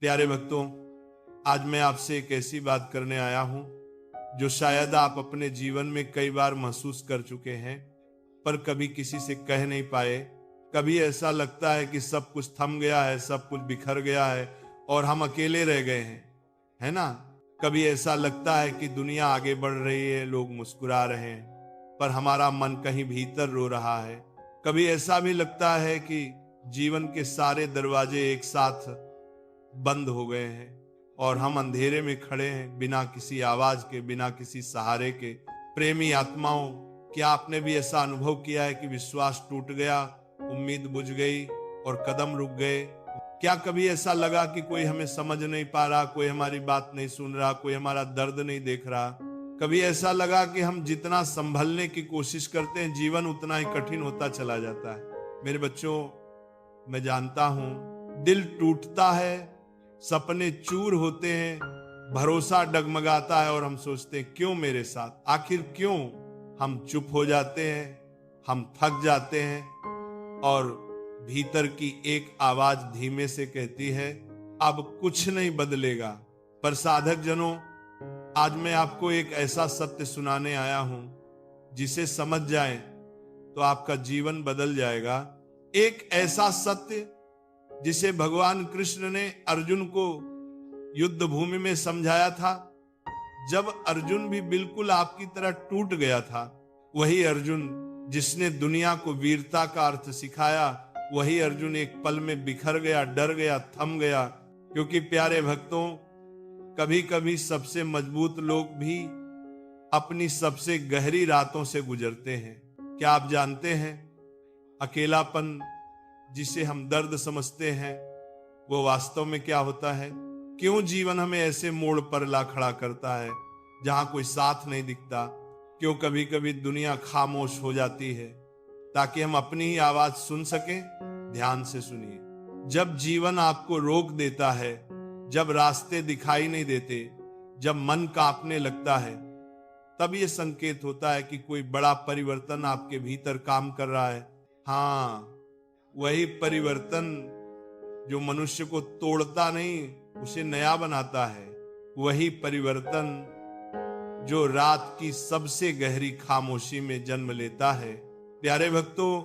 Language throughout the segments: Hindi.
प्यारे भक्तों, आज मैं आपसे एक ऐसी बात करने आया हूं जो शायद आप अपने जीवन में कई बार महसूस कर चुके हैं, पर कभी किसी से कह नहीं पाए। कभी ऐसा लगता है कि सब कुछ थम गया है, सब कुछ बिखर गया है और हम अकेले रह गए हैं, है ना? कभी ऐसा लगता है कि दुनिया आगे बढ़ रही है, लोग मुस्कुरा रहे हैं, पर हमारा मन कहीं भीतर रो रहा है। कभी ऐसा भी लगता है कि जीवन के सारे दरवाजे एक साथ बंद हो गए हैं और हम अंधेरे में खड़े हैं, बिना किसी आवाज के, बिना किसी सहारे के। प्रेमी आत्माओं, क्या आपने भी ऐसा अनुभव किया है कि विश्वास टूट गया, उम्मीद बुझ गई और कदम रुक गए? क्या कभी ऐसा लगा कि कोई हमें समझ नहीं पा रहा, कोई हमारी बात नहीं सुन रहा, कोई हमारा दर्द नहीं देख रहा? कभी ऐसा लगा कि हम जितना संभलने की कोशिश करते हैं, जीवन उतना ही कठिन होता चला जाता है? मेरे बच्चों, मैं जानता हूं, दिल टूटता है, सपने चूर होते हैं, भरोसा डगमगाता है और हम सोचते हैं क्यों मेरे साथ, आखिर क्यों? हम चुप हो जाते हैं, हम थक जाते हैं और भीतर की एक आवाज धीमे से कहती है, अब कुछ नहीं बदलेगा। पर साधक जनों, आज मैं आपको एक ऐसा सत्य सुनाने आया हूं जिसे समझ जाएं तो आपका जीवन बदल जाएगा। एक ऐसा सत्य जिसे भगवान कृष्ण ने अर्जुन को युद्ध भूमि में समझाया था, जब अर्जुन भी बिल्कुल आपकी तरह टूट गया था। वही अर्जुन जिसने दुनिया को वीरता का अर्थ सिखाया, वही अर्जुन एक पल में बिखर गया, डर गया, थम गया। क्योंकि प्यारे भक्तों, कभी कभी सबसे मजबूत लोग भी अपनी सबसे गहरी रातों से गुजरते हैं। क्या आप जानते हैं, अकेलापन जिसे हम दर्द समझते हैं, वो वास्तव में क्या होता है? क्यों जीवन हमें ऐसे मोड़ पर ला खड़ा करता है जहां कोई साथ नहीं दिखता? क्यों कभी कभी दुनिया खामोश हो जाती है ताकि हम अपनी ही आवाज सुन सकें? ध्यान से सुनिए। जब जीवन आपको रोक देता है, जब रास्ते दिखाई नहीं देते, जब मन कांपने लगता है, तब ये संकेत होता है कि कोई बड़ा परिवर्तन आपके भीतर काम कर रहा है। हाँ, वही परिवर्तन जो मनुष्य को तोड़ता नहीं, उसे नया बनाता है। वही परिवर्तन जो रात की सबसे गहरी खामोशी में जन्म लेता है। प्यारे भक्तों,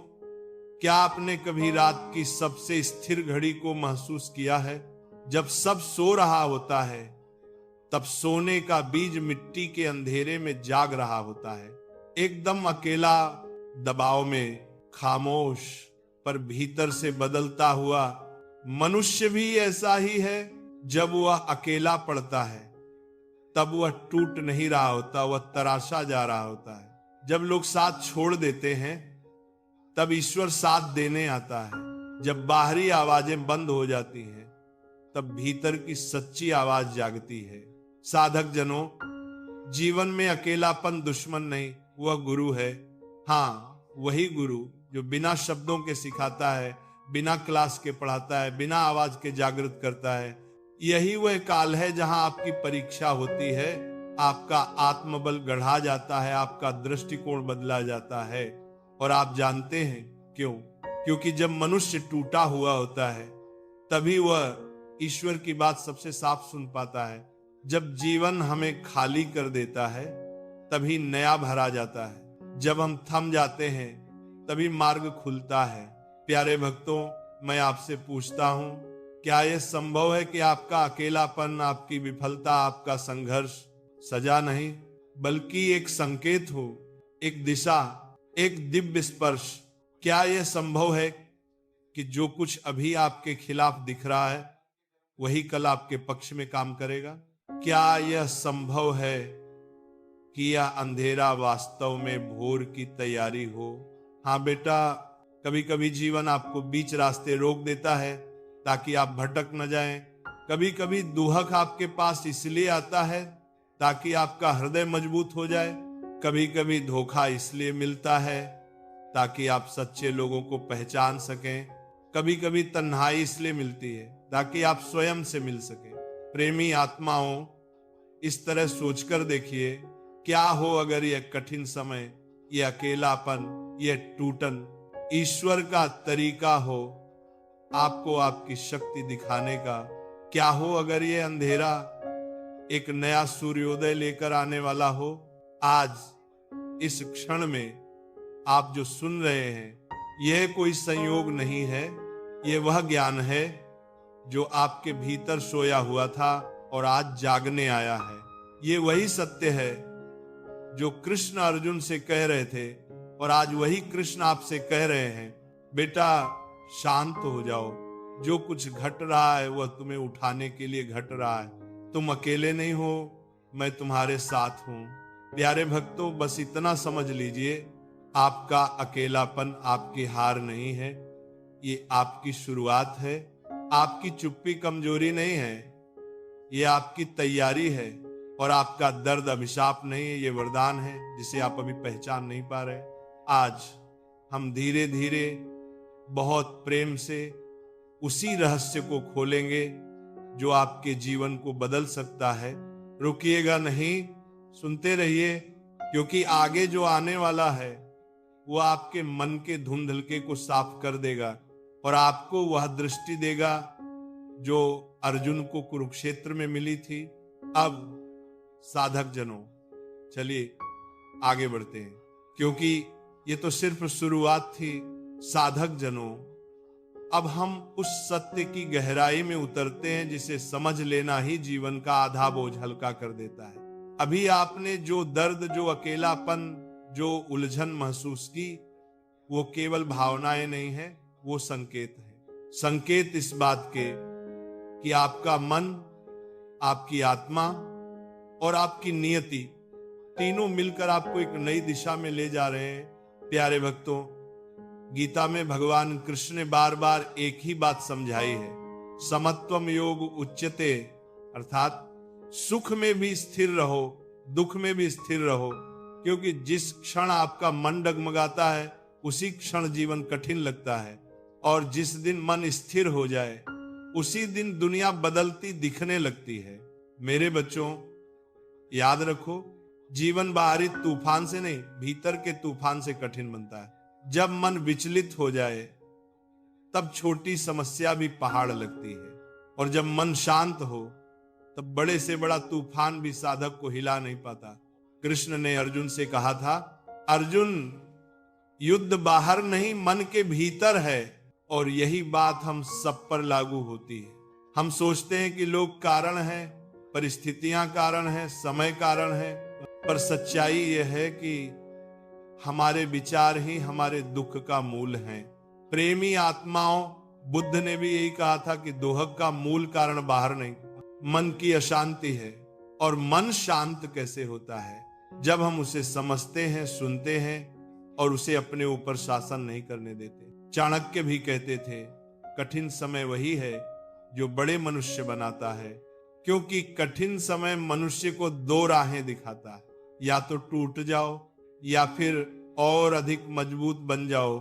क्या आपने कभी रात की सबसे स्थिर घड़ी को महसूस किया है? जब सब सो रहा होता है, तब सोने का बीज मिट्टी के अंधेरे में जाग रहा होता है, एकदम अकेला, दबाव में, खामोश, पर भीतर से बदलता हुआ। मनुष्य भी ऐसा ही है। जब वह अकेला पड़ता है, तब वह टूट नहीं रहा होता, वह तराशा जा रहा होता है। जब लोग साथ छोड़ देते हैं, तब ईश्वर साथ देने आता है। जब बाहरी आवाजें बंद हो जाती हैं, तब भीतर की सच्ची आवाज जागती है। साधक जनों, जीवन में अकेलापन दुश्मन नहीं, वह गुरु है। हाँ, वही गुरु जो बिना शब्दों के सिखाता है, बिना क्लास के पढ़ाता है, बिना आवाज के जागृत करता है। यही वह काल है जहां आपकी परीक्षा होती है, आपका आत्मबल गढ़ा जाता है, आपका दृष्टिकोण बदला जाता है। और आप जानते हैं क्यों? क्योंकि जब मनुष्य टूटा हुआ होता है, तभी वह ईश्वर की बात सबसे साफ सुन पाता है। जब जीवन हमें खाली कर देता है, तभी नया भरा जाता है। जब हम थम जाते हैं, तभी मार्ग खुलता है। प्यारे भक्तों, मैं आपसे पूछता हूं, क्या यह संभव है कि आपका अकेलापन, आपकी विफलता, आपका संघर्ष सजा नहीं, बल्कि एक संकेत हो, एक दिशा, एक दिव्य स्पर्श? क्या यह संभव है कि जो कुछ अभी आपके खिलाफ दिख रहा है, वही कल आपके पक्ष में काम करेगा? क्या यह संभव है कि यह अंधेरा वास्तव में भोर की तैयारी हो? हाँ बेटा, कभी कभी जीवन आपको बीच रास्ते रोक देता है ताकि आप भटक न जाएं। कभी कभी दुहक आपके पास इसलिए आता है ताकि आपका हृदय मजबूत हो जाए। कभी कभी धोखा इसलिए मिलता है ताकि आप सच्चे लोगों को पहचान सकें। कभी कभी तन्हाई इसलिए मिलती है ताकि आप स्वयं से मिल सकें। प्रेमी आत्माओं, इस तरह सोचकर देखिए, क्या हो अगर यह कठिन समय, यह अकेलापन, यह टूटन ईश्वर का तरीका हो आपको आपकी शक्ति दिखाने का, क्या हो अगर ये अंधेरा एक नया सूर्योदय लेकर आने वाला हो। आज इस क्षण में आप जो सुन रहे हैं, यह कोई संयोग नहीं है, यह वह ज्ञान है जो आपके भीतर सोया हुआ था और आज जागने आया है। ये वही सत्य है जो कृष्ण अर्जुन से कह रहे थे और आज वही कृष्ण आपसे कह रहे हैं, बेटा शांत हो जाओ। जो कुछ घट रहा है वह तुम्हें उठाने के लिए घट रहा है। तुम अकेले नहीं हो, मैं तुम्हारे साथ हूं। प्यारे भक्तों, बस इतना समझ लीजिए, आपका अकेलापन आपकी हार नहीं है, ये आपकी शुरुआत है। आपकी चुप्पी कमजोरी नहीं है, ये आपकी तैयारी है। और आपका दर्द अभिशाप नहीं है, ये वरदान है जिसे आप अभी पहचान नहीं पा रहे। आज हम धीरे धीरे बहुत प्रेम से उसी रहस्य को खोलेंगे जो आपके जीवन को बदल सकता है। रुकिएगा नहीं, सुनते रहिए, क्योंकि आगे जो आने वाला है वो आपके मन के धुंधलके को साफ कर देगा और आपको वह दृष्टि देगा जो अर्जुन को कुरुक्षेत्र में मिली थी। अब साधक जनों, चलिए आगे बढ़ते हैं, क्योंकि ये तो सिर्फ शुरुआत थी। साधक जनों, अब हम उस सत्य की गहराई में उतरते हैं जिसे समझ लेना ही जीवन का आधा बोझ हल्का कर देता है। अभी आपने जो दर्द, जो अकेलापन, जो उलझन महसूस की, वो केवल भावनाएं नहीं है, वो संकेत है। संकेत इस बात के कि आपका मन, आपकी आत्मा और आपकी नियति तीनों मिलकर आपको एक नई दिशा में ले जा रहे हैं। प्यारे भक्तों, गीता में भगवान कृष्ण ने बार बार एक ही बात समझाई है, समत्वम योग उच्यते, अर्थात सुख में भी स्थिर रहो, दुख में भी स्थिर रहो, क्योंकि जिस क्षण आपका मन डगमगाता है उसी क्षण जीवन कठिन लगता है, और जिस दिन मन स्थिर हो जाए उसी दिन दुनिया बदलती दिखने लगती है। मेरे बच्चों, याद रखो, जीवन बाहरी तूफान से नहीं, भीतर के तूफान से कठिन बनता है। जब मन विचलित हो जाए तब छोटी समस्या भी पहाड़ लगती है, और जब मन शांत हो तब बड़े से बड़ा तूफान भी साधक को हिला नहीं पाता। कृष्ण ने अर्जुन से कहा था, अर्जुन, युद्ध बाहर नहीं मन के भीतर है। और यही बात हम सब पर लागू होती है। हम सोचते हैं कि लोग कारण हैं, परिस्थितियां कारण हैं, समय कारण है, पर सच्चाई यह है कि हमारे विचार ही हमारे दुख का मूल हैं। प्रेमी आत्माओं, बुद्ध ने भी यही कहा था कि दोहक का मूल कारण बाहर नहीं, मन की अशांति है। और मन शांत कैसे होता है? जब हम उसे समझते हैं, सुनते हैं और उसे अपने ऊपर शासन नहीं करने देते। चाणक्य भी कहते थे, कठिन समय वही है जो बड़े मनुष्य बनाता है, क्योंकि कठिन समय मनुष्य को दो राहें दिखाता है, या तो टूट जाओ या फिर और अधिक मजबूत बन जाओ।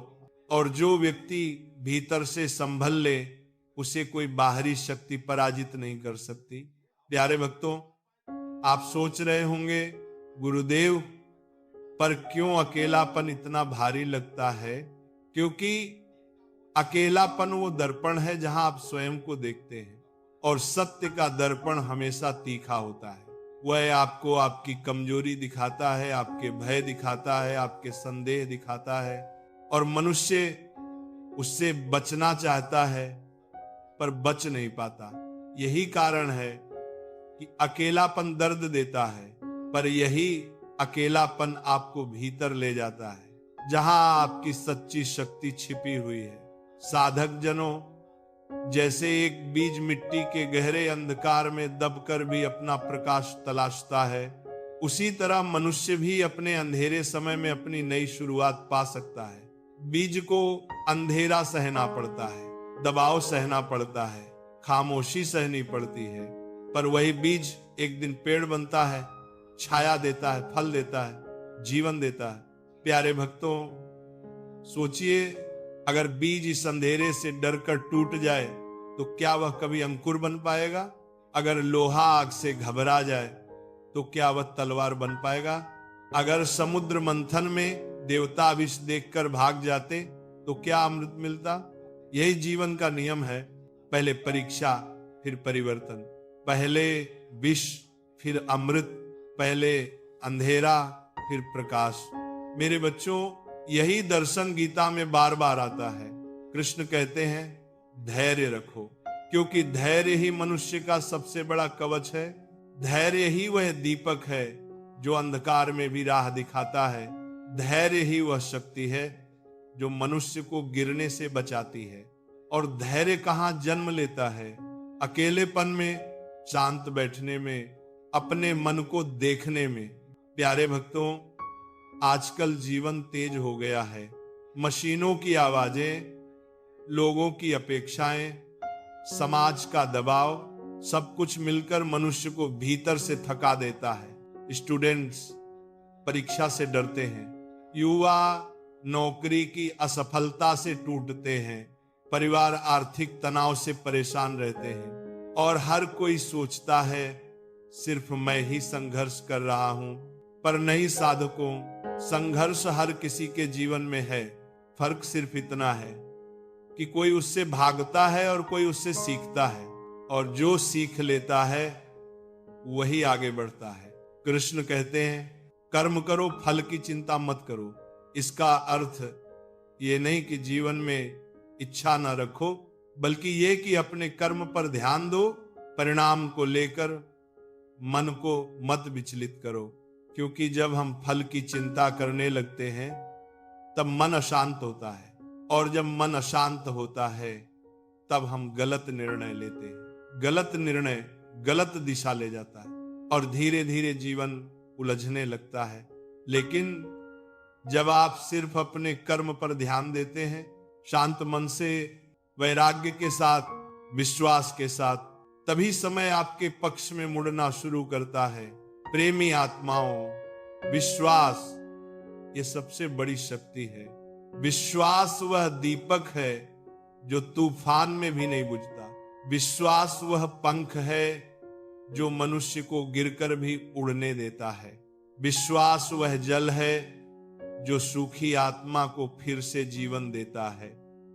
और जो व्यक्ति भीतर से संभल ले उसे कोई बाहरी शक्ति पराजित नहीं कर सकती। प्यारे भक्तों, आप सोच रहे होंगे, गुरुदेव पर क्यों अकेलापन इतना भारी लगता है? क्योंकि अकेलापन वो दर्पण है जहां आप स्वयं को देखते हैं, और सत्य का दर्पण हमेशा तीखा होता है। वह आपको आपकी कमजोरी दिखाता है, आपके भय दिखाता है, आपके संदेह दिखाता है, और मनुष्य उससे बचना चाहता है पर बच नहीं पाता। यही कारण है कि अकेलापन दर्द देता है, पर यही अकेलापन आपको भीतर ले जाता है जहां आपकी सच्ची शक्ति छिपी हुई है। साधक जनों, जैसे एक बीज मिट्टी के गहरे अंधकार में दबकर भी अपना प्रकाश तलाशता है, उसी तरह मनुष्य भी अपने अंधेरे समय में अपनी नई शुरुआत पा सकता है। बीज को अंधेरा सहना पड़ता है, दबाव सहना पड़ता है, खामोशी सहनी पड़ती है, पर वही बीज एक दिन पेड़ बनता है, छाया देता है, फल देता है, जीवन देता है। प्यारे भक्तों, सोचिए, अगर बीज इस अंधेरे से डरकर टूट जाए तो क्या वह कभी अंकुर बन पाएगा? अगर लोहा आग से घबरा जाए तो क्या वह तलवार बन पाएगा? अगर समुद्र मंथन में देवता विष देखकर भाग जाते तो क्या अमृत मिलता? यही जीवन का नियम है। पहले परीक्षा, फिर परिवर्तन, पहले विष फिर अमृत, पहले अंधेरा फिर प्रकाश। मेरे बच्चों, यही दर्शन गीता में बार बार आता है। कृष्ण कहते हैं धैर्य रखो, क्योंकि धैर्य ही मनुष्य का सबसे बड़ा कवच है। धैर्य ही वह दीपक है जो अंधकार में भी राह दिखाता है। धैर्य ही वह शक्ति है जो मनुष्य को गिरने से बचाती है। और धैर्य कहाँ जन्म लेता है? अकेलेपन में, शांत बैठने में, अपने मन को देखने में। प्यारे भक्तों, आजकल जीवन तेज हो गया है। मशीनों की आवाजें, लोगों की अपेक्षाएं, समाज का दबाव, सब कुछ मिलकर मनुष्य को भीतर से थका देता है। स्टूडेंट्स परीक्षा से डरते हैं, युवा नौकरी की असफलता से टूटते हैं, परिवार आर्थिक तनाव से परेशान रहते हैं, और हर कोई सोचता है सिर्फ मैं ही संघर्ष कर रहा हूं। पर नहीं साधकों, संघर्ष हर किसी के जीवन में है। फर्क सिर्फ इतना है कि कोई उससे भागता है और कोई उससे सीखता है, और जो सीख लेता है वही आगे बढ़ता है। कृष्ण कहते हैं कर्म करो, फल की चिंता मत करो। इसका अर्थ ये नहीं कि जीवन में इच्छा न रखो, बल्कि ये कि अपने कर्म पर ध्यान दो, परिणाम को लेकर मन को मत विचलित करो। क्योंकि जब हम फल की चिंता करने लगते हैं तब मन अशांत होता है, और जब मन अशांत होता है तब हम गलत निर्णय लेते हैं। गलत निर्णय गलत दिशा ले जाता है और धीरे धीरे जीवन उलझने लगता है। लेकिन जब आप सिर्फ अपने कर्म पर ध्यान देते हैं, शांत मन से, वैराग्य के साथ, विश्वास के साथ, तभी समय आपके पक्ष में मुड़ना शुरू करता है। प्रेमी आत्माओं, विश्वास ये सबसे बड़ी शक्ति है। विश्वास वह दीपक है जो तूफान में भी नहीं बुझता। विश्वास वह पंख है जो मनुष्य को गिरकर भी उड़ने देता है। विश्वास वह जल है जो सूखी आत्मा को फिर से जीवन देता है।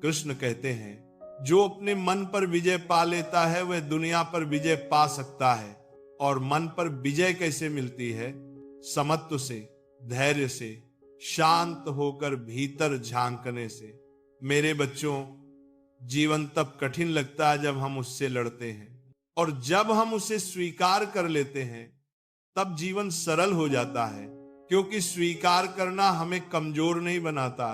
कृष्ण कहते हैं जो अपने मन पर विजय पा लेता है वह दुनिया पर विजय पा सकता है। और मन पर विजय कैसे मिलती है? समत्व से, धैर्य से, शांत होकर भीतर झांकने से। मेरे बच्चों, जीवन तब कठिन लगता है जब हम उससे लड़ते हैं, और जब हम उसे स्वीकार कर लेते हैं तब जीवन सरल हो जाता है। क्योंकि स्वीकार करना हमें कमजोर नहीं बनाता,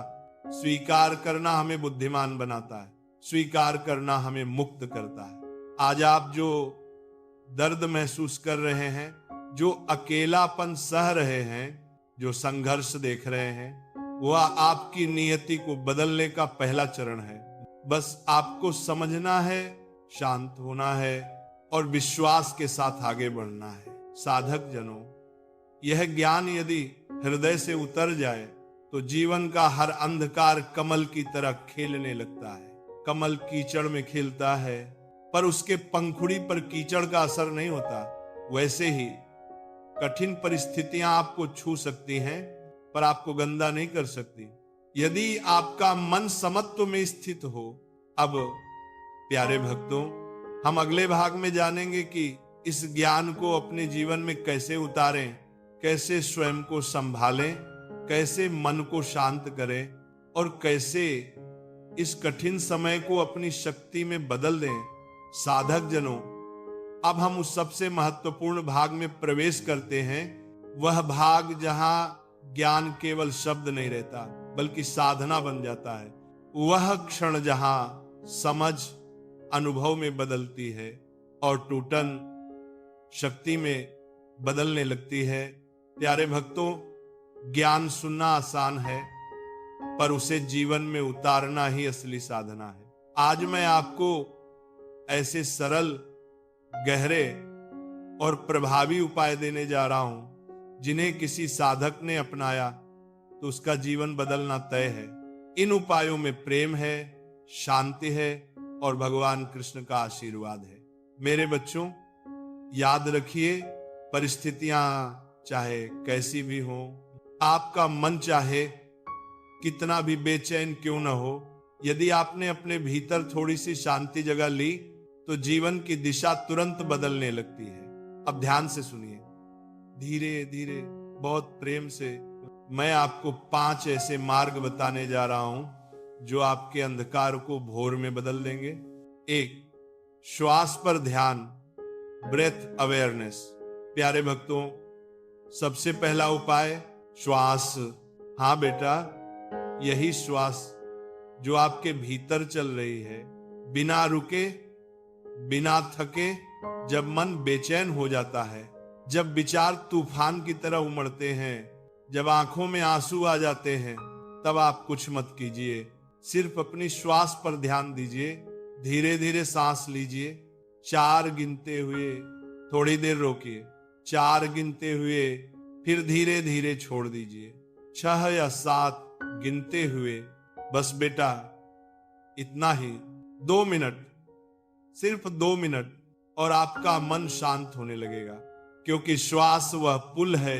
स्वीकार करना हमें बुद्धिमान बनाता है, स्वीकार करना हमें मुक्त करता है। आज आप जो दर्द महसूस कर रहे हैं, जो अकेलापन सह रहे हैं, जो संघर्ष देख रहे हैं, वह आपकी नियति को बदलने का पहला चरण है। बस आपको समझना है, शांत होना है और विश्वास के साथ आगे बढ़ना है। साधक जनों, यह ज्ञान यदि हृदय से उतर जाए तो जीवन का हर अंधकार कमल की तरह खेलने लगता है। कमल कीचड़ में खिलता है पर उसके पंखुड़ी पर कीचड़ का असर नहीं होता। वैसे ही कठिन परिस्थितियां आपको छू सकती हैं पर आपको गंदा नहीं कर सकती, यदि आपका मन समत्व में स्थित हो। अब प्यारे भक्तों, हम अगले भाग में जानेंगे कि इस ज्ञान को अपने जीवन में कैसे उतारें, कैसे स्वयं को संभालें, कैसे मन को शांत करें और कैसे इस कठिन समय को अपनी शक्ति में बदल दें। साधक जनों, अब हम उस सबसे महत्वपूर्ण भाग में प्रवेश करते हैं, वह भाग जहां ज्ञान केवल शब्द नहीं रहता बल्कि साधना बन जाता है। वह क्षण जहां समझ अनुभव में बदलती है और टूटन शक्ति में बदलने लगती है। प्यारे भक्तों, ज्ञान सुनना आसान है पर उसे जीवन में उतारना ही असली साधना है। आज मैं आपको ऐसे सरल, गहरे और प्रभावी उपाय देने जा रहा हूं जिन्हें किसी साधक ने अपनाया तो उसका जीवन बदलना तय है। इन उपायों में प्रेम है, शांति है और भगवान कृष्ण का आशीर्वाद है। मेरे बच्चों, याद रखिए, परिस्थितियां चाहे कैसी भी हो, आपका मन चाहे कितना भी बेचैन क्यों न हो, यदि आपने अपने भीतर थोड़ी सी शांति जगह ली तो तो जीवन की दिशा तुरंत बदलने लगती है। अब ध्यान से सुनिए, धीरे धीरे, बहुत प्रेम से। मैं आपको 5 ऐसे मार्ग बताने जा रहा हूं जो आपके अंधकार को भोर में बदल देंगे। 1, श्वास पर ध्यान, ब्रेथ अवेयरनेस। प्यारे भक्तों, सबसे पहला उपाय श्वास। हाँ बेटा, यही श्वास जो आपके भीतर चल रही है, बिना रुके, बिना थके। जब मन बेचैन हो जाता है, जब विचार तूफान की तरह उमड़ते हैं, जब आंखों में आंसू आ जाते हैं, तब आप कुछ मत कीजिए, सिर्फ अपनी श्वास पर ध्यान दीजिए। धीरे धीरे सांस लीजिए, 4 गिनते हुए थोड़ी देर रोकिए, 4 गिनते हुए फिर धीरे धीरे छोड़ दीजिए, 6 या 7 गिनते हुए। बस बेटा, इतना ही। 2 मिनट, सिर्फ 2 मिनट, और आपका मन शांत होने लगेगा, क्योंकि श्वास वह पुल है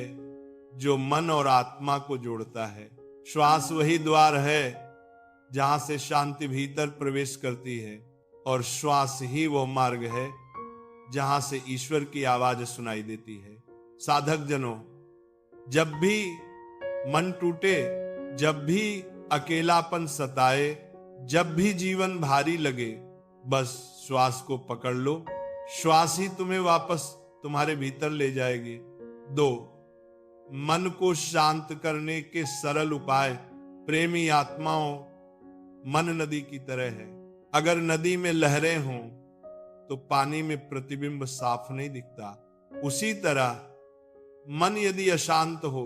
जो मन और आत्मा को जोड़ता है। श्वास वही द्वार है जहां से शांति भीतर प्रवेश करती है, और श्वास ही वो मार्ग है जहां से ईश्वर की आवाज सुनाई देती है। साधक जनों, जब भी मन टूटे, जब भी अकेलापन सताए, जब भी जीवन भारी लगे, बस श्वास को पकड़ लो। श्वास ही तुम्हें वापस तुम्हारे भीतर ले जाएगी। 2, मन को शांत करने के सरल उपाय। प्रेमी आत्माओं, मन नदी की तरह है। अगर नदी में लहरें हों तो पानी में प्रतिबिंब साफ नहीं दिखता। उसी तरह मन यदि अशांत हो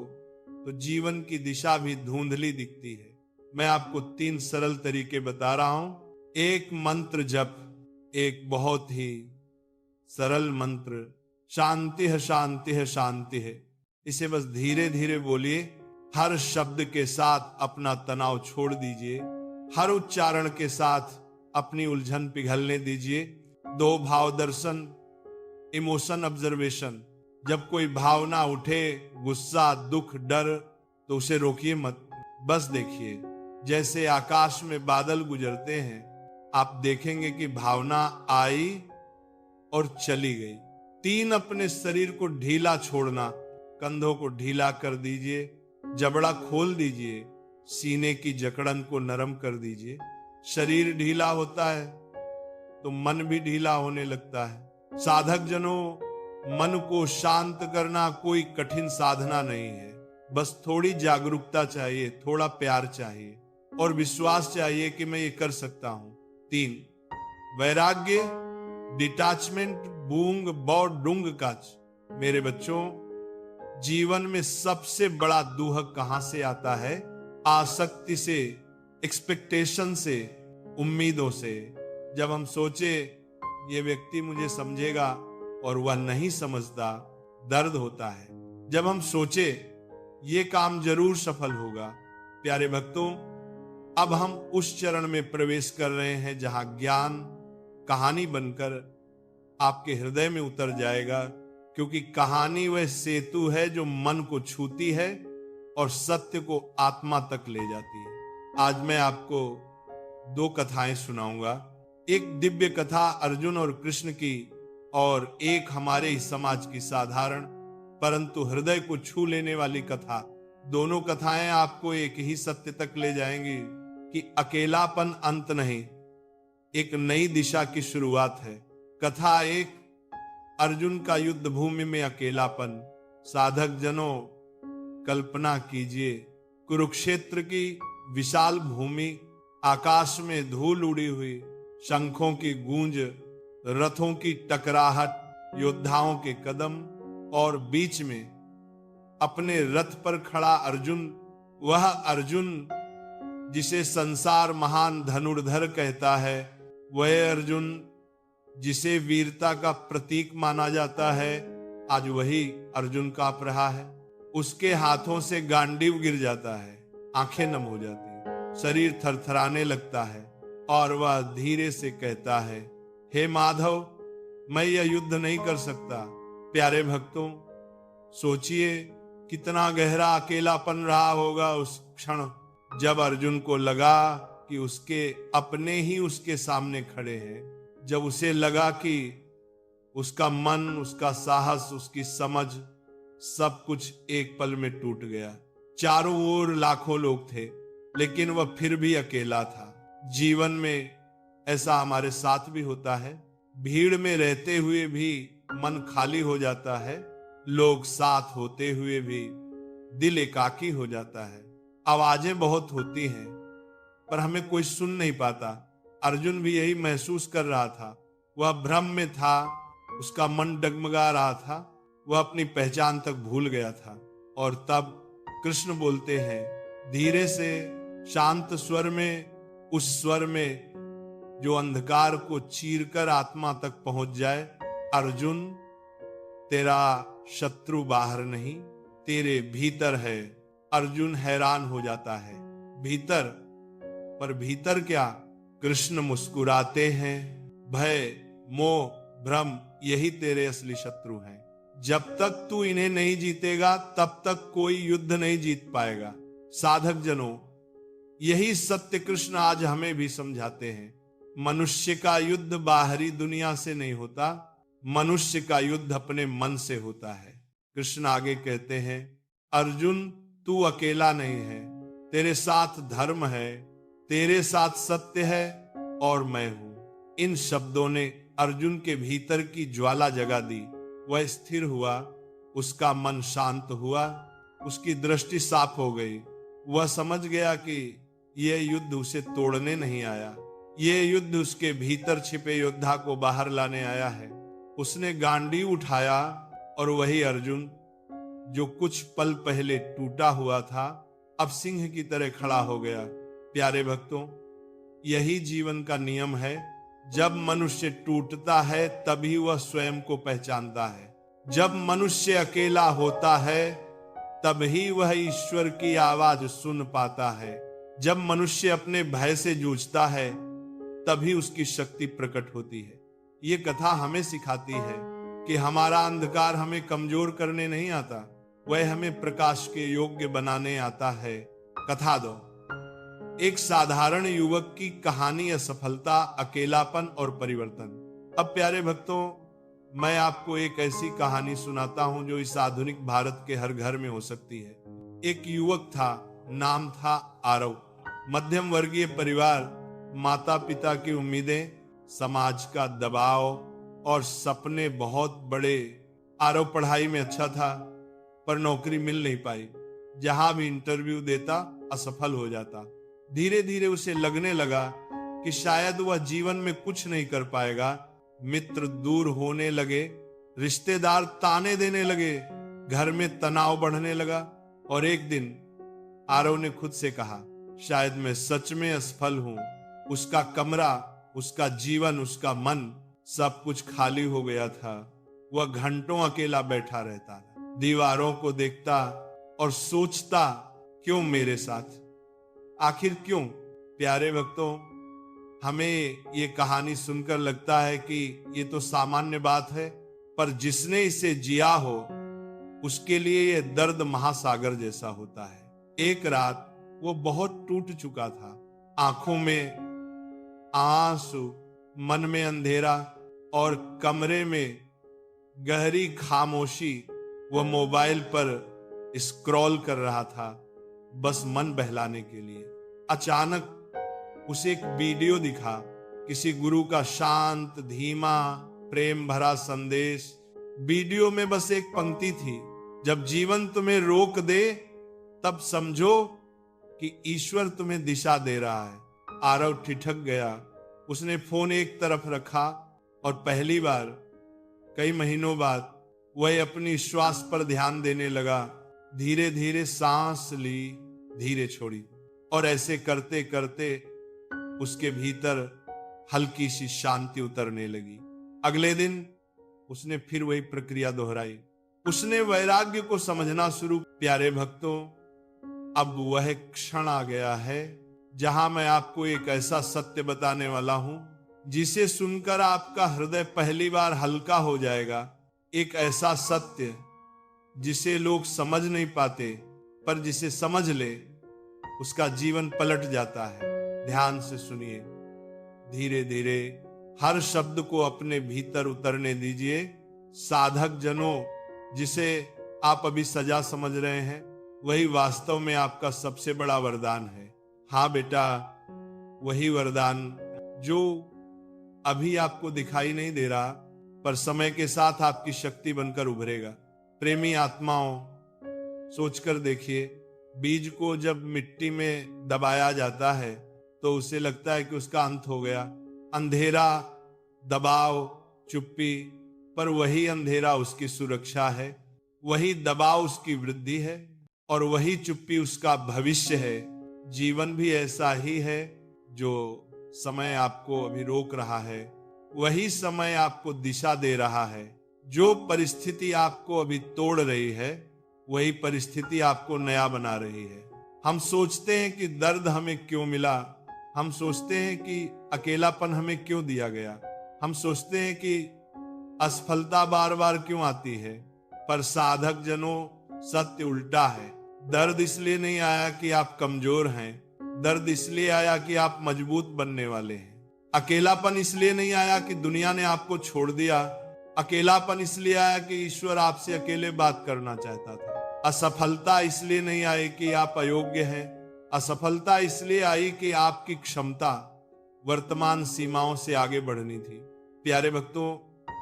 तो जीवन की दिशा भी धुंधली दिखती है। मैं आपको 3 सरल तरीके बता रहा हूं। एक मंत्र जप, एक बहुत ही सरल मंत्र, शांति है, शांति है, शांति है। इसे बस धीरे धीरे बोलिए। हर शब्द के साथ अपना तनाव छोड़ दीजिए, हर उच्चारण के साथ अपनी उलझन पिघलने दीजिए। 2 भाव दर्शन, इमोशन ऑब्जर्वेशन। जब कोई भावना उठे, गुस्सा, दुख, डर, तो उसे रोकिए मत, बस देखिए। जैसे आकाश में बादल गुजरते हैं, आप देखेंगे कि भावना आई और चली गई। 3, अपने शरीर को ढीला छोड़ना। कंधों को ढीला कर दीजिए, जबड़ा खोल दीजिए, सीने की जकड़न को नरम कर दीजिए। शरीर ढीला होता है तो मन भी ढीला होने लगता है। साधक जनों, मन को शांत करना कोई कठिन साधना नहीं है, बस थोड़ी जागरूकता चाहिए, थोड़ा प्यार चाहिए और विश्वास चाहिए कि मैं ये कर सकता हूं। 3, वैराग्य, डिटैचमेंट, बूंग बौ डुंग काच। मेरे बच्चों, जीवन में सबसे बड़ा दुहक कहां से आता है? आसक्ति से, एक्सपेक्टेशन से, उम्मीदों से। जब हम सोचे ये व्यक्ति मुझे समझेगा और वह नहीं समझता, दर्द होता है। जब हम सोचे ये काम जरूर सफल होगा। प्यारे भक्तों, अब हम उस चरण में प्रवेश कर रहे हैं जहां ज्ञान कहानी बनकर आपके हृदय में उतर जाएगा, क्योंकि कहानी वह सेतु है जो मन को छूती है और सत्य को आत्मा तक ले जाती है। आज मैं आपको 2 कथाएं सुनाऊंगा। एक दिव्य कथा अर्जुन और कृष्ण की, और एक हमारे ही समाज की साधारण परंतु हृदय को छू लेने वाली कथा। दोनों कथाएं आपको एक ही सत्य तक ले जाएंगी कि अकेलापन अंत नहीं, एक नई दिशा की शुरुआत है। कथा 1, अर्जुन का युद्ध भूमि में अकेलापन। साधक जनों, कल्पना कीजिए, कुरुक्षेत्र की विशाल भूमि, आकाश में धूल उड़ी हुई, शंखों की गूंज, रथों की टकराहट, योद्धाओं के कदम, और बीच में अपने रथ पर खड़ा अर्जुन। वह अर्जुन जिसे संसार महान धनुर्धर कहता है, वह अर्जुन जिसे वीरता का प्रतीक माना जाता है, आज वही अर्जुन कांप रहा है। उसके हाथों से गांडीव गिर जाता है, आंखें नम हो जाती हैं, शरीर थरथराने लगता है, और वह धीरे से कहता है, हे माधव, मैं यह युद्ध नहीं कर सकता। प्यारे भक्तों, सोचिए कितना गहरा अकेलापन रहा होगा उस क्षण जब अर्जुन को लगा कि उसके अपने ही उसके सामने खड़े हैं। जब उसे लगा कि उसका मन, उसका साहस, उसकी समझ, सब कुछ एक पल में टूट गया। चारों ओर लाखों लोग थे, लेकिन वह फिर भी अकेला था। जीवन में ऐसा हमारे साथ भी होता है। भीड़ में रहते हुए भी मन खाली हो जाता है, लोग साथ होते हुए भी दिल एकाकी हो जाता है। आवाजें बहुत होती हैं, पर हमें कोई सुन नहीं पाता। अर्जुन भी यही महसूस कर रहा था। वह भ्रम में था, उसका मन डगमगा रहा था, वह अपनी पहचान तक भूल गया था। और तब कृष्ण बोलते हैं धीरे से, शांत स्वर में, उस स्वर में जो अंधकार को चीरकर आत्मा तक पहुंच जाए, अर्जुन तेरा शत्रु बाहर नहीं, तेरे भीतर है। अर्जुन हैरान हो जाता है, भीतर? पर भीतर क्या? कृष्ण मुस्कुराते हैं, भय, मोह, भ्रम यही तेरे असली शत्रु हैं। जब तक तू इन्हें नहीं जीतेगा, तब तक कोई युद्ध नहीं जीत पाएगा। साधक जनों, यही सत्य कृष्ण आज हमें भी समझाते हैं। मनुष्य का युद्ध बाहरी दुनिया से नहीं होता, मनुष्य का युद्ध अपने मन से होता है। कृष्ण आगे कहते हैं, अर्जुन तू अकेला नहीं है, तेरे साथ धर्म है, तेरे साथ सत्य है और मैं हूं। इन शब्दों ने अर्जुन के भीतर की ज्वाला जगा दी। वह स्थिर हुआ, उसका मन शांत हुआ, उसकी दृष्टि साफ हो गई। वह समझ गया कि यह युद्ध उसे तोड़ने नहीं आया, यह युद्ध उसके भीतर छिपे योद्धा को बाहर लाने आया है। उसने गांडीव उठाया और वही अर्जुन जो कुछ पल पहले टूटा हुआ था, अब सिंह की तरह खड़ा हो गया। प्यारे भक्तों, यही जीवन का नियम है। जब मनुष्य टूटता है तभी वह स्वयं को पहचानता है। जब मनुष्य अकेला होता है तभी वह ईश्वर की आवाज सुन पाता है। जब मनुष्य अपने भय से जूझता है तभी उसकी शक्ति प्रकट होती है। ये कथा हमें सिखाती है कि हमारा अंधकार हमें कमजोर करने नहीं आता, वह हमें प्रकाश के योग्य बनाने आता है। कथा दो। एक साधारण युवक की कहानी, असफलता, अकेलापन और परिवर्तन। अब प्यारे भक्तों, मैं आपको एक ऐसी कहानी सुनाता हूं जो इस आधुनिक भारत के हर घर में हो सकती है। एक युवक था, नाम था आरव। मध्यम वर्गीय परिवार, माता पिता की उम्मीदें, समाज का दबाव और सपने बहुत बड़े। आरव पढ़ाई में अच्छा था, पर नौकरी मिल नहीं पाई। जहां भी इंटरव्यू देता असफल हो जाता। धीरे धीरे उसे लगने लगा कि शायद वह जीवन में कुछ नहीं कर पाएगा। मित्र दूर होने लगे, रिश्तेदार ताने देने लगे, घर में तनाव बढ़ने लगा। और एक दिन आरव ने खुद से कहा, शायद मैं सच में असफल हूं। उसका कमरा, उसका जीवन, उसका मन, सब कुछ खाली हो गया था। वह घंटों अकेला बैठा रहता, दीवारों को देखता और सोचता, क्यों मेरे साथ, आखिर क्यों? प्यारे भक्तों, हमें ये कहानी सुनकर लगता है कि ये तो सामान्य बात है, पर जिसने इसे जिया हो उसके लिए यह दर्द महासागर जैसा होता है। एक रात वो बहुत टूट चुका था। आंखों में आंसू, मन में अंधेरा और कमरे में गहरी खामोशी। वह मोबाइल पर स्क्रॉल कर रहा था, बस मन बहलाने के लिए। अचानक उसे एक वीडियो दिखा, किसी गुरु का शांत, धीमा, प्रेम भरा संदेश। वीडियो में बस एक पंक्ति थी, जब जीवन तुम्हें रोक दे तब समझो कि ईश्वर तुम्हें दिशा दे रहा है। आरव ठिठक गया। उसने फोन एक तरफ रखा और पहली बार कई महीनों बाद वह अपनी श्वास पर ध्यान देने लगा। धीरे धीरे सांस ली, धीरे छोड़ी, और ऐसे करते करते उसके भीतर हल्की सी शांति उतरने लगी। अगले दिन उसने फिर वही प्रक्रिया दोहराई। उसने वैराग्य को समझना शुरू। प्यारे भक्तों, अब वह क्षण आ गया है जहां मैं आपको एक ऐसा सत्य बताने वाला हूं जिसे सुनकर आपका हृदय पहली बार हल्का हो जाएगा। एक ऐसा सत्य जिसे लोग समझ नहीं पाते, पर जिसे समझ ले उसका जीवन पलट जाता है। ध्यान से सुनिए। धीरे धीरे हर शब्द को अपने भीतर उतरने दीजिए। साधक जनों, जिसे आप अभी सजा समझ रहे हैं, वही वास्तव में आपका सबसे बड़ा वरदान है। हाँ बेटा, वही वरदान जो अभी आपको दिखाई नहीं दे रहा, पर समय के साथ आपकी शक्ति बनकर उभरेगा। प्रेमी आत्माओं, सोचकर देखिए, बीज को जब मिट्टी में दबाया जाता है तो उसे लगता है कि उसका अंत हो गया। अंधेरा, दबाव, चुप्पी, पर वही अंधेरा उसकी सुरक्षा है, वही दबाव उसकी वृद्धि है, और वही चुप्पी उसका भविष्य है। जीवन भी ऐसा ही है। जो समय आपको अभी रोक रहा है, वही समय आपको दिशा दे रहा है। जो परिस्थिति आपको अभी तोड़ रही है, वही परिस्थिति आपको नया बना रही है। हम सोचते हैं कि दर्द हमें क्यों मिला, हम सोचते हैं कि अकेलापन हमें क्यों दिया गया, हम सोचते हैं कि असफलता बार बार क्यों आती है, पर साधक जनों, सत्य उल्टा है। दर्द इसलिए नहीं आया कि आप कमजोर हैं, दर्द इसलिए आया कि आप मजबूत बनने वाले हैं। अकेलापन इसलिए नहीं आया कि दुनिया ने आपको छोड़ दिया, अकेलापन इसलिए आया कि ईश्वर आपसे अकेले बात करना चाहता था। असफलता इसलिए नहीं आई कि आप अयोग्य हैं, असफलता इसलिए आई कि आपकी क्षमता वर्तमान सीमाओं से आगे बढ़नी थी। प्यारे भक्तों,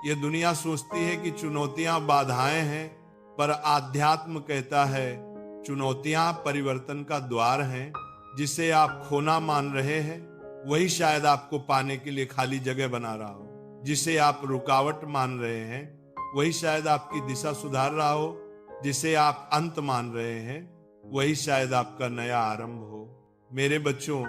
ये दुनिया सोचती है कि चुनौतियां बाधाएं हैं, पर आध्यात्म कहता है चुनौतियां परिवर्तन का द्वार हैं। जिसे आप खोना मान रहे हैं, वही शायद आपको पाने के लिए खाली जगह बना रहा हो। जिसे आप रुकावट मान रहे हैं, वही शायद आपकी दिशा सुधार रहा हो। जिसे आप अंत मान रहे हैं, वही शायद आपका नया आरंभ हो। मेरे बच्चों,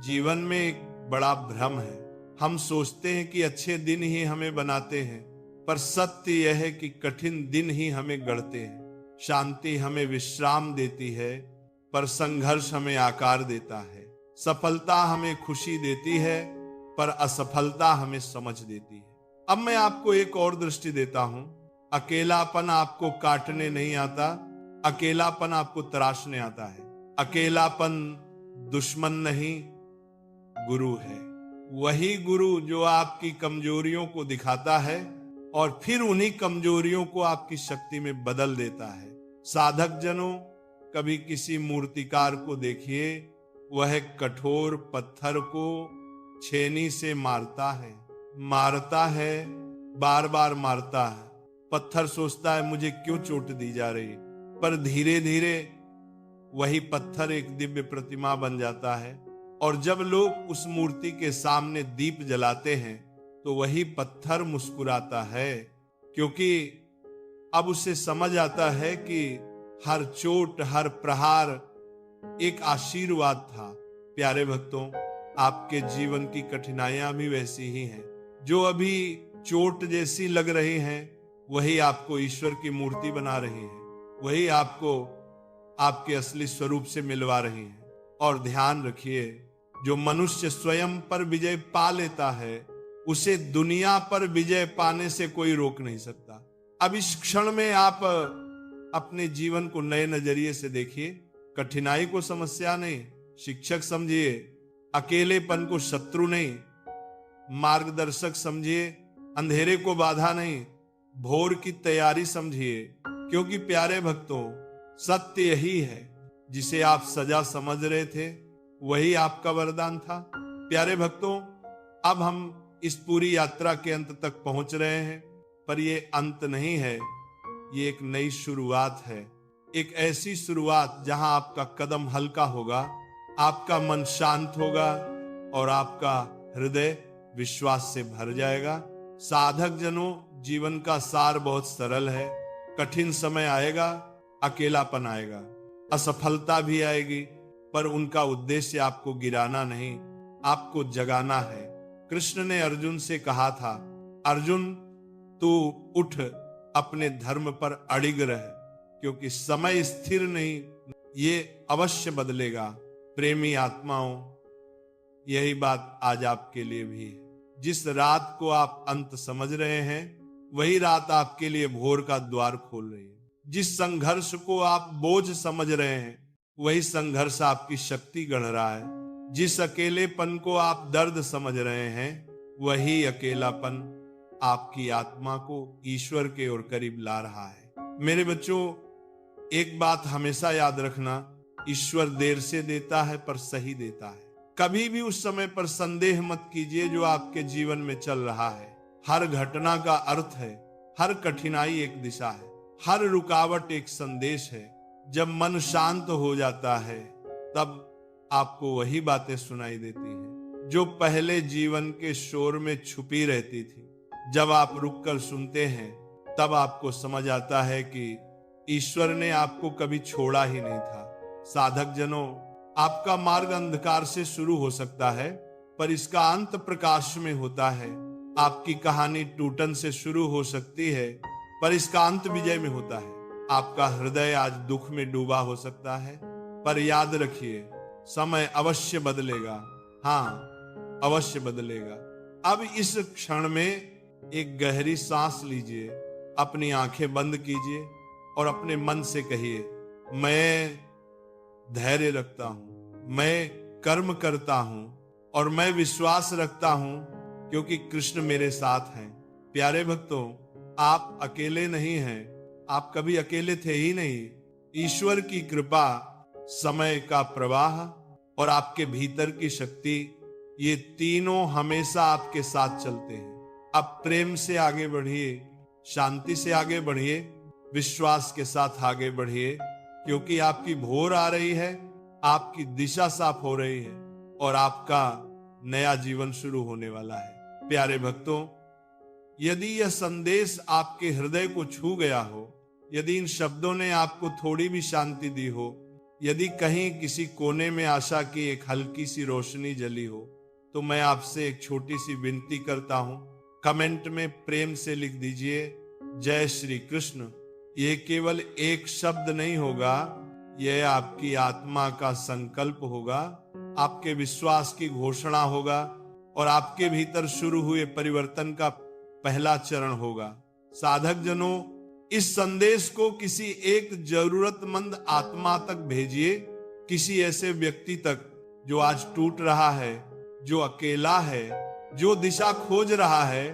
जीवन में एक बड़ा भ्रम है। हम सोचते हैं कि अच्छे दिन ही हमें बनाते हैं, पर सत्य यह है कि कठिन दिन ही हमें गढ़ते हैं। शांति हमें विश्राम देती है, पर संघर्ष हमें आकार देता है। सफलता हमें खुशी देती है, पर असफलता हमें समझ देती है। अब मैं आपको एक और दृष्टि देता हूं। अकेलापन आपको काटने नहीं आता, अकेलापन आपको तराशने आता है। अकेलापन दुश्मन नहीं, गुरु है। वही गुरु जो आपकी कमजोरियों को दिखाता है और फिर उन्हीं कमजोरियों को आपकी शक्ति में बदल देता है। साधक जनों, कभी किसी मूर्तिकार को देखिए, वह कठोर पत्थर को छेनी से मारता है, बार बार मारता है। पत्थर सोचता है मुझे क्यों चोट दी जा रही, पर धीरे धीरे वही पत्थर एक दिव्य प्रतिमा बन जाता है। और जब लोग उस मूर्ति के सामने दीप जलाते हैं, तो वही पत्थर मुस्कुराता है, क्योंकि अब उसे समझ आता है कि हर चोट, हर प्रहार एक आशीर्वाद था। प्यारे भक्तों, आपके जीवन की कठिनाइयां भी वैसी ही हैं। जो अभी चोट जैसी लग रही हैं, वही आपको ईश्वर की मूर्ति बना रही हैं, वही आपको आपके असली स्वरूप से मिलवा रही हैं। और ध्यान रखिए, जो मनुष्य स्वयं पर विजय पा लेता है, उसे दुनिया पर विजय पाने से कोई रोक नहीं सकता। अब इस क्षण में आप अपने जीवन को नए नजरिए से देखिए। कठिनाई को समस्या नहीं, शिक्षक समझिए। अकेलेपन को शत्रु नहीं, मार्गदर्शक समझिए। अंधेरे को बाधा नहीं, भोर की तैयारी समझिए। क्योंकि प्यारे भक्तों, सत्य यही है। जिसे आप सजा समझ रहे थे, वही आपका वरदान था। प्यारे भक्तों, अब हम इस पूरी यात्रा के अंत तक पहुंच रहे हैं, पर यह अंत नहीं है, ये एक नई शुरुआत है। एक ऐसी शुरुआत जहां आपका कदम हल्का होगा, आपका मन शांत होगा और आपका हृदय विश्वास से भर जाएगा। साधक जनों, जीवन का सार बहुत सरल है। कठिन समय आएगा, अकेलापन आएगा, असफलता भी आएगी, पर उनका उद्देश्य आपको गिराना नहीं, आपको जगाना है। कृष्ण ने अर्जुन से कहा था, अर्जुन तू उठ, अपने धर्म पर अड़िग रह, क्योंकि समय स्थिर नहीं, ये अवश्य बदलेगा। प्रेमी आत्माओं, यही बात आज आपके लिए भी है। जिस रात को आप अंत समझ रहे हैं, वही रात आपके लिए भोर का द्वार खोल रही है। जिस संघर्ष को आप बोझ समझ रहे हैं, वही संघर्ष आपकी शक्ति गढ़ रहा है। जिस अकेलेपन को आप दर्द समझ रहे हैं, वही अकेलापन आपकी आत्मा को ईश्वर के ओर करीब ला रहा है। मेरे बच्चों, एक बात हमेशा याद रखना, ईश्वर देर से देता है पर सही देता है। कभी भी उस समय पर संदेह मत कीजिए जो आपके जीवन में चल रहा है। हर घटना का अर्थ है, हर कठिनाई एक दिशा है, हर रुकावट एक संदेश है। जब मन शांत हो जाता है तब आपको वही बातें सुनाई देती हैं जो पहले जीवन के शोर में छुपी रहती थी। जब आप रुककर सुनते हैं तब आपको समझ आता है कि ईश्वर ने आपको कभी छोड़ा ही नहीं था। साधक जनों, आपका मार्ग अंधकार से शुरू हो सकता है पर इसका अंत प्रकाश में होता है। आपकी कहानी टूटन से शुरू हो सकती है पर इसका अंत विजय में होता है। आपका हृदय आज दुख में डूबा हो सकता है पर याद रखिए, समय अवश्य बदलेगा। हाँ, अवश्य बदलेगा। अब इस क्षण में एक गहरी सांस लीजिए, अपनी आंखें बंद कीजिए और अपने मन से कहिए, मैं धैर्य रखता हूं, मैं कर्म करता हूं और मैं विश्वास रखता हूं क्योंकि कृष्ण मेरे साथ हैं। प्यारे भक्तों, आप अकेले नहीं हैं, आप कभी अकेले थे ही नहीं। ईश्वर की कृपा, समय का प्रवाह और आपके भीतर की शक्ति, ये तीनों हमेशा आपके साथ चलते हैं। अब प्रेम से आगे बढ़िए, शांति से आगे बढ़िए, विश्वास के साथ आगे बढ़िए क्योंकि आपकी भोर आ रही है, आपकी दिशा साफ हो रही है और आपका नया जीवन शुरू होने वाला है। प्यारे भक्तों, यदि यह संदेश आपके हृदय को छू गया हो, यदि इन शब्दों ने आपको थोड़ी भी शांति दी हो, यदि कहीं किसी कोने में आशा की एक हल्की सी रोशनी जली हो, तो मैं आपसे एक छोटी सी विनती करता हूं। कमेंट में प्रेम से लिख दीजिए, जय श्री कृष्ण। ये केवल एक शब्द नहीं होगा, यह आपकी आत्मा का संकल्प होगा, आपके विश्वास की घोषणा होगा और आपके भीतर शुरू हुए परिवर्तन का पहला चरण होगा। साधक जनों, इस संदेश को किसी एक जरूरतमंद आत्मा तक भेजिए, किसी ऐसे व्यक्ति तक जो आज टूट रहा है, जो अकेला है, जो दिशा खोज रहा है।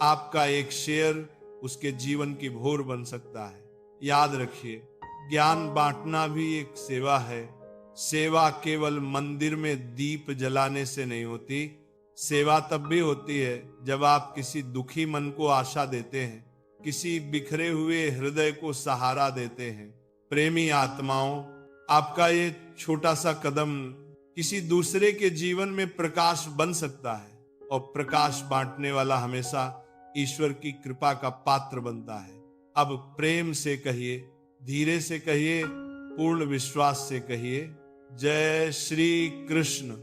आपका एक शेयर उसके जीवन की भोर बन सकता है। याद रखिए, ज्ञान बांटना भी एक सेवा है। सेवा केवल मंदिर में दीप जलाने से नहीं होती। सेवा तब भी होती है जब आप किसी दुखी मन को आशा देते हैं, किसी बिखरे हुए हृदय को सहारा देते हैं। प्रेमी आत्माओं, आपका ये छोटा सा कदम किसी दूसरे के जीवन में प्रकाश बन सकता है और प्रकाश बांटने वाला हमेशा ईश्वर की कृपा का पात्र बनता है। अब प्रेम से कहिए, धीरे से कहिए, पूर्ण विश्वास से कहिए, जय श्री कृष्ण।